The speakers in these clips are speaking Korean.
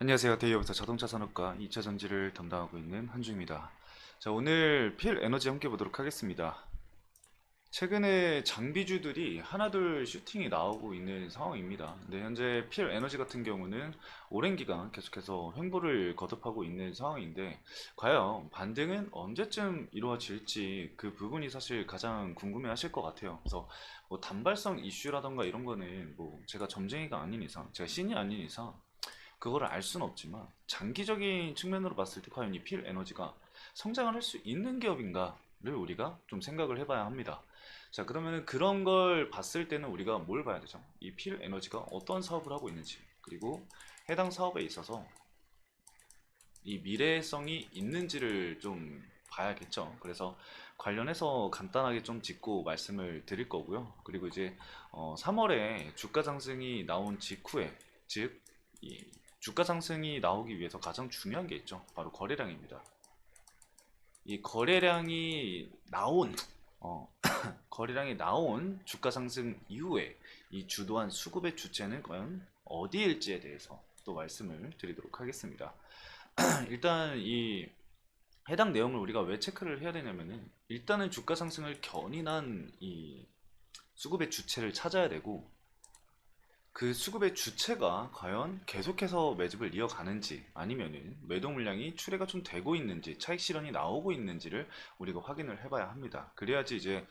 안녕하세요. 대이오부터 자동차 산업과 2차 전지를 담당하고 있는 한주입니다. 자, 오늘 필 에너지 함께 보도록 하겠습니다. 최근에 장비주들이 하나둘 슈팅이 나오고 있는 상황입니다. 근데 현재 필 에너지 같은 경우는 오랜 기간 계속해서 횡보를 거듭하고 있는 상황인데, 과연 반등은 언제쯤 이루어질지 그 부분이 사실 가장 궁금해 하실 것 같아요. 그래서 뭐 단발성 이슈라던가 이런 거는 뭐 제가 점쟁이가 아닌 이상, 제가 신이 아닌 이상 그거를 알 수는 없지만, 장기적인 측면으로 봤을 때 과연 이 필 에너지가 성장을 할 수 있는 기업인가를 우리가 좀 생각을 해봐야 합니다. 자, 그러면 그런 걸 봤을 때는 우리가 뭘 봐야 되죠? 이 필 에너지가 어떤 사업을 하고 있는지, 그리고 해당 사업에 있어서 이 미래성이 있는지를 좀 봐야겠죠. 그래서 관련해서 간단하게 좀 짚고 말씀을 드릴 거고요. 그리고 이제 3월에 주가 상승이 나온 직후에, 즉 이 주가 상승이 나오기 위해서 가장 중요한 게 있죠. 바로 거래량입니다. 이 어, 거래량이 나온 주가 상승 이후에 이 주도한 수급의 주체는 과연 어디일지에 대해서 또 말씀을 드리도록 하겠습니다. 일단 이 해당 내용을 우리가 왜 체크를 해야 되냐면은, 일단은 주가 상승을 견인한 이 수급의 주체를 찾아야 되고, 그 수급의 주체가 과연 계속해서 매집을 이어가는지, 아니면은 매도 물량이 출회가 좀 되고 있는지, 차익 실현이 나오고 있는지를 우리가 확인을 해봐야 합니다. 그래야지 이제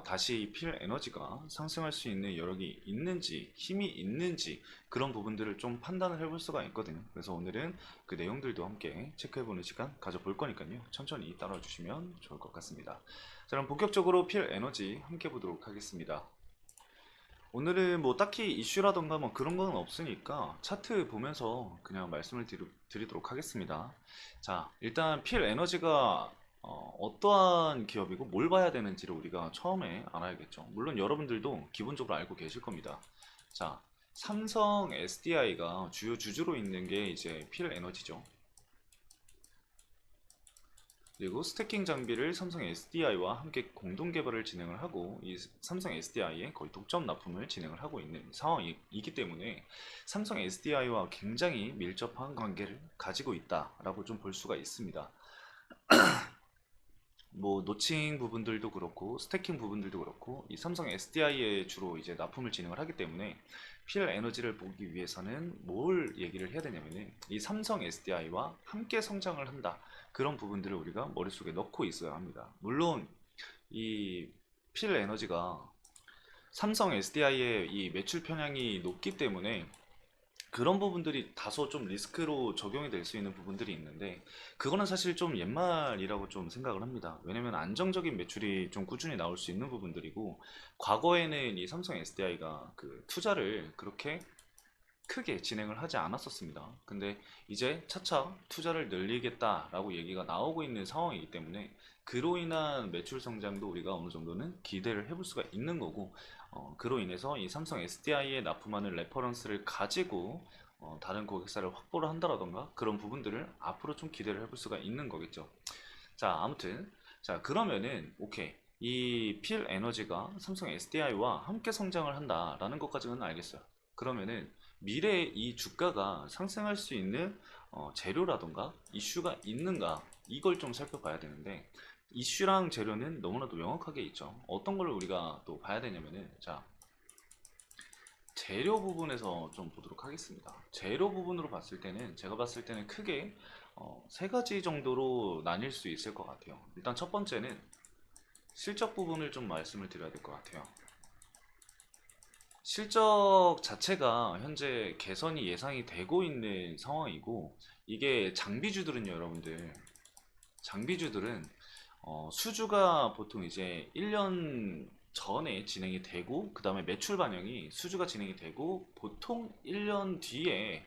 다시 필 에너지가 상승할 수 있는 여력이 있는지, 힘이 있는지, 그런 부분들을 좀 판단을 해볼 수가 있거든요. 그래서 오늘은 그 내용들도 함께 체크해보는 시간 가져볼 거니까요. 천천히 따라와 주시면 좋을 것 같습니다. 자, 그럼 본격적으로 필 에너지 함께 보도록 하겠습니다. 오늘은 뭐 딱히 이슈라던가 뭐 그런 건 없으니까 차트 보면서 그냥 말씀을 드리도록 하겠습니다. 자, 일단 필 에너지가 떠한 기업이고 뭘 봐야 되는지를 우리가 처음에 알아야겠죠. 물론 여러분들도 기본적으로 알고 계실 겁니다. 자, 삼성 SDI가 주요 주주로 있는 게 이제 필 에너지죠. 그리고 스태킹 장비를 삼성 SDI와 함께 공동 개발을 진행을 하고, 이 삼성 SDI에 거의 독점 납품을 진행을 하고 있는 상황이기 때문에 삼성 SDI와 굉장히 밀접한 관계를 가지고 있다라고 좀 볼 수가 있습니다. 뭐 노칭 부분들도 그렇고 스태킹 부분들도 그렇고 이 삼성 SDI에 주로 이제 납품을 진행을 하기 때문에, 필 에너지를 보기 위해서는 뭘 얘기를 해야 되냐면은 이 삼성 SDI와 함께 성장을 한다, 그런 부분들을 우리가 머릿속에 넣고 있어야 합니다. 물론 이 필 에너지가 삼성 SDI의 이 매출 편향이 높기 때문에 그런 부분들이 다소 좀 리스크로 적용이 될 수 있는 부분들이 있는데, 그거는 사실 좀 옛말이라고 좀 생각을 합니다. 왜냐면 안정적인 매출이 좀 꾸준히 나올 수 있는 부분들이고, 과거에는 이 삼성 SDI가 그 투자를 그렇게 크게 진행을 하지 않았었습니다. 근데 이제 차차 투자를 늘리겠다라고 얘기가 나오고 있는 상황이기 때문에, 그로 인한 매출 성장도 우리가 어느 정도는 기대를 해볼 수가 있는 거고, 그로 인해서 이 삼성 SDI에 납품하는 레퍼런스를 가지고 다른 고객사를 확보를 한다라던가 그런 부분들을 앞으로 좀 기대를 해볼 수가 있는 거겠죠. 자, 아무튼 자, 그러면은 오케이, 이 필 에너지가 삼성 SDI와 함께 성장을 한다라는 것까지는 알겠어요. 그러면은 미래에 이 주가가 상승할 수 있는 재료라던가 이슈가 있는가, 이걸 좀 살펴봐야 되는데, 이슈랑 재료는 너무나도 명확하게 있죠. 어떤 걸 우리가 또 봐야 되냐면은, 자, 재료 부분에서 좀 보도록 하겠습니다. 재료 부분으로 봤을 때는, 제가 봤을 때는 크게 세 가지 정도로 나뉠 수 있을 것 같아요. 일단 첫 번째는 실적 부분을 좀 말씀을 드려야 될 것 같아요. 실적 자체가 현재 개선이 예상이 되고 있는 상황이고, 이게 장비주들은요, 여러분들, 장비주들은 수주가 보통 이제 1년 전에 진행이 되고, 그 다음에 매출 반영이 수주가 진행이 되고 보통 1년 뒤에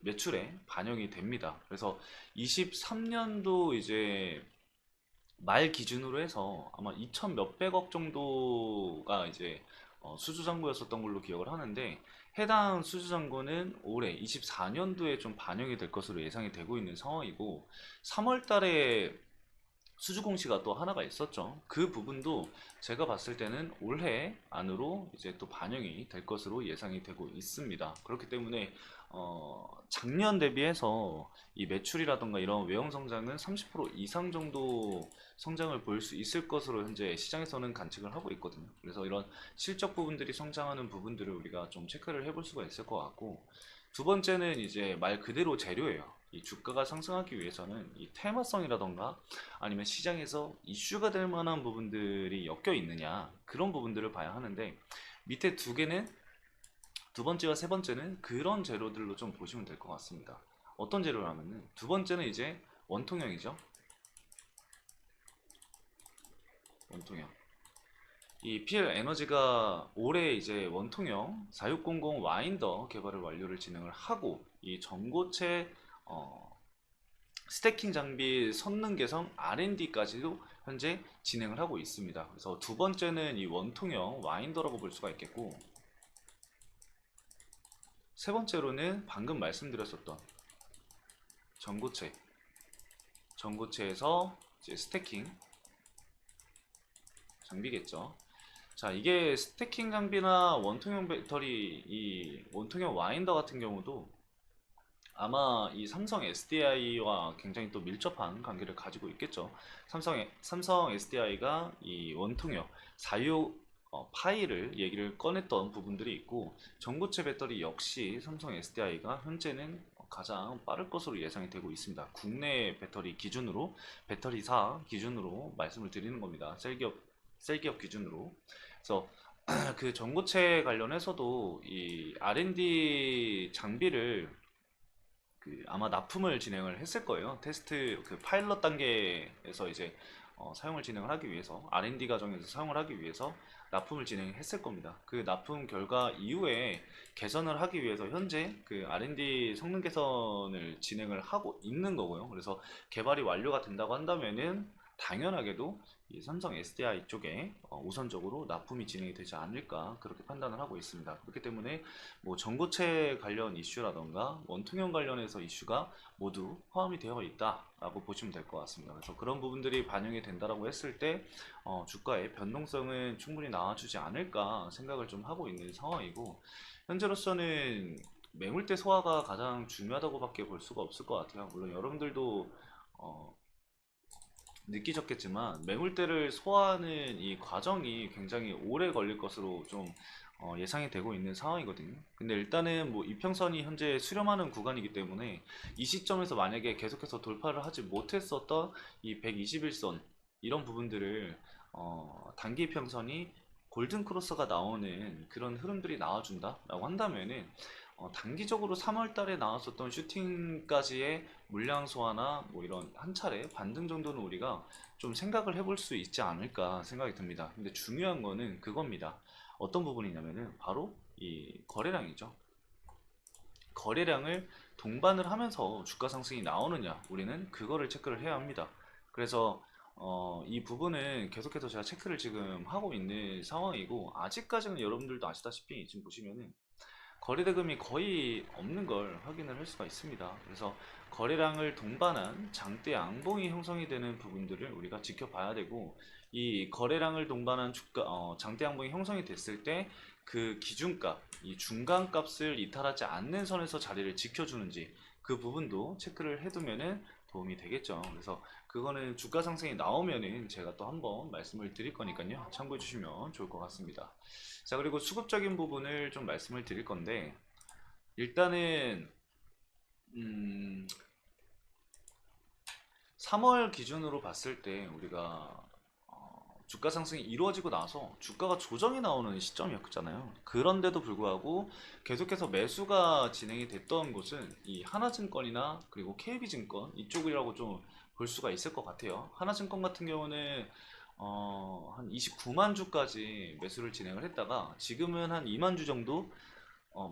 매출에 반영이 됩니다. 그래서 23년도 이제 말 기준으로 해서 아마 2천 몇백억 정도가 이제 수주 잔고였었던 걸로 기억을 하는데, 해당 수주 잔고는 올해 24년도에 좀 반영이 될 것으로 예상이 되고 있는 상황이고, 3월 달에 수주 공시가 또 하나가 있었죠. 그 부분도 제가 봤을 때는 올해 안으로 이제 또 반영이 될 것으로 예상이 되고 있습니다. 그렇기 때문에 작년 대비해서 이 매출이라던가 이런 외형 성장은 30% 이상 정도 성장을 보일 수 있을 것으로 현재 시장에서는 관측을 하고 있거든요. 그래서 이런 실적 부분들이 성장하는 부분들을 우리가 좀 체크를 해볼 수가 있을 것 같고, 두 번째는 이제 말 그대로 재료예요. 이 주가가 상승하기 위해서는 이 테마성이라던가 아니면 시장에서 이슈가 될 만한 부분들이 엮여 있느냐, 그런 부분들을 봐야 하는데, 밑에 두 개는, 두 번째와 세 번째는 그런 재료들로 좀 보시면 될 것 같습니다. 어떤 재료라면은, 두 번째는 이제 원통형이죠. 원통형. 이 PL 에너지가 올해 이제 원통형 4600 와인더 개발을 완료를 진행을 하고, 이 전고체 스태킹 장비 성능 개선 R&D까지도 현재 진행을 하고 있습니다. 그래서 두 번째는 이 원통형 와인더라고 볼 수가 있겠고, 세 번째로는 방금 말씀드렸었던 전고체, 전고체에서 이제 스태킹 장비겠죠. 자, 이게 스태킹 장비나 원통형 배터리, 이 원통형 와인더 같은 경우도 아마 이 삼성 SDI와 굉장히 또 밀접한 관계를 가지고 있겠죠. 삼성 SDI가 이 원통형 46 파이를 얘기를 꺼냈던 부분들이 있고, 전고체 배터리 역시 삼성 SDI가 현재는 가장 빠를 것으로 예상이 되고 있습니다. 국내 배터리 기준으로, 배터리사 기준으로 말씀을 드리는 겁니다. 셀기업 기준으로. 그래서 그 전고체 관련해서도 이 R&D 장비를 아마 납품을 진행을 했을 거예요. 테스트 그 파일럿 단계에서 이제 사용을 진행을 하기 위해서, R&D 과정에서 사용을 하기 위해서 납품을 진행했을 겁니다. 그 납품 결과 이후에 개선을 하기 위해서 현재 그 R&D 성능 개선을 진행을 하고 있는 거고요. 그래서 개발이 완료가 된다고 한다면은 당연하게도 이 삼성 SDI 쪽에 우선적으로 납품이 진행이 되지 않을까, 그렇게 판단을 하고 있습니다. 그렇기 때문에 뭐 전고체 관련 이슈라던가 원통형 관련해서 이슈가 모두 포함이 되어 있다라고 보시면 될 것 같습니다. 그래서 그런 부분들이 반영이 된다라고 했을 때 주가의 변동성은 충분히 나와주지 않을까 생각을 좀 하고 있는 상황이고, 현재로서는 매물대 소화가 가장 중요하다고밖에 볼 수가 없을 것 같아요. 물론 여러분들도 느끼셨겠지만 매물대를 소화하는 이 과정이 굉장히 오래 걸릴 것으로 좀 예상이 되고 있는 상황이거든요. 근데 일단은 뭐 이평선이 현재 수렴하는 구간이기 때문에 이 시점에서 만약에 계속해서 돌파를 하지 못했었던 이 121선, 이런 부분들을 단기 이평선이 골든 크로스가 나오는 그런 흐름들이 나와준다라고 한다면은 단기적으로 3월 달에 나왔었던 슈팅까지의 물량 소화나 뭐 이런 한 차례 반등 정도는 우리가 좀 생각을 해볼 수 있지 않을까 생각이 듭니다. 근데 중요한 거는 그겁니다. 어떤 부분이냐면은 바로 이 거래량이죠. 거래량을 동반을 하면서 주가 상승이 나오느냐, 우리는 그거를 체크를 해야 합니다. 그래서 이 부분은 계속해서 제가 체크를 지금 하고 있는 상황이고, 아직까지는 여러분들도 아시다시피 지금 보시면은 거래대금이 거의 없는 걸 확인을 할 수가 있습니다. 그래서 거래량을 동반한 장대 양봉이 형성이 되는 부분들을 우리가 지켜봐야 되고, 이 거래량을 동반한 장대 양봉이 형성이 됐을 때 그 기준값, 이 중간값을 이탈하지 않는 선에서 자리를 지켜주는지, 그 부분도 체크를 해두면은 도움이 되겠죠. 그래서 그거는 주가 상승이 나오면은 제가 또 한번 말씀을 드릴 거니까요. 참고해 주시면 좋을 것 같습니다. 자, 그리고 수급적인 부분을 좀 말씀을 드릴 건데, 일단은 3월 기준으로 봤을 때 우리가 주가 상승이 이루어지고 나서 주가가 조정이 나오는 시점이었잖아요. 그런데도 불구하고 계속해서 매수가 진행이 됐던 곳은 이 하나증권이나 그리고 KB증권 이쪽이라고 좀 볼 수가 있을 것 같아요. 하나증권 같은 경우는 한 29만 주까지 매수를 진행을 했다가 지금은 한 2만 주 정도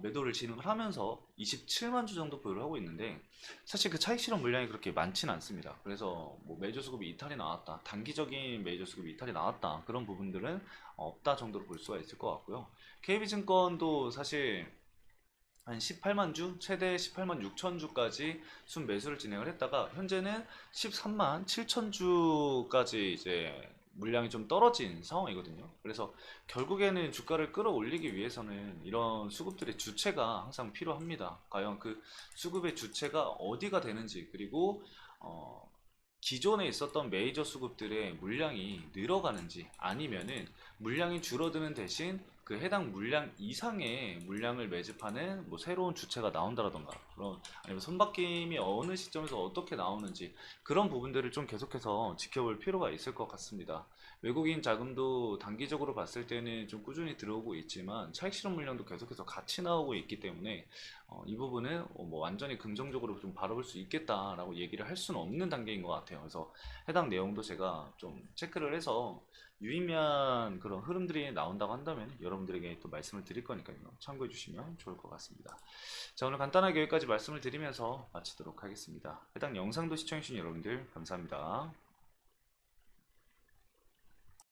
매도를 진행을 하면서 27만 주 정도 보유를 하고 있는데, 사실 그 차익 실현 물량이 그렇게 많지는 않습니다. 그래서 뭐 매저 수급이 이탈이 나왔다, 단기적인 매저 수급이 이탈이 나왔다, 그런 부분들은 없다 정도로 볼 수가 있을 것 같고요. KB증권도 사실 한 18만 주, 최대 18만 6천 주까지 순 매수를 진행을 했다가 현재는 13만 7천 주까지 이제 물량이 좀 떨어진 상황이거든요. 그래서 결국에는 주가를 끌어올리기 위해서는 이런 수급들의 주체가 항상 필요합니다. 과연 그 수급의 주체가 어디가 되는지, 그리고 어, 기존에 있었던 메이저 수급들의 물량이 늘어가는지, 아니면은 물량이 줄어드는 대신 그 해당 물량 이상의 물량을 매집하는 뭐 새로운 주체가 나온다라던가, 그런, 아니면 손바뀜이 어느 시점에서 어떻게 나오는지, 그런 부분들을 좀 계속해서 지켜볼 필요가 있을 것 같습니다. 외국인 자금도 단기적으로 봤을 때는 좀 꾸준히 들어오고 있지만 차익 실현 물량도 계속해서 같이 나오고 있기 때문에 이 부분은 뭐 완전히 긍정적으로 좀 바라볼 수 있겠다라고 얘기를 할 수는 없는 단계인 것 같아요. 그래서 해당 내용도 제가 좀 체크를 해서 유의미한 그런 흐름들이 나온다고 한다면 여러분들에게 또 말씀을 드릴 거니까요. 참고해 주시면 좋을 것 같습니다. 자, 오늘 간단하게 여기까지 말씀을 드리면서 마치도록 하겠습니다. 해당 영상도 시청해주신 여러분들 감사합니다.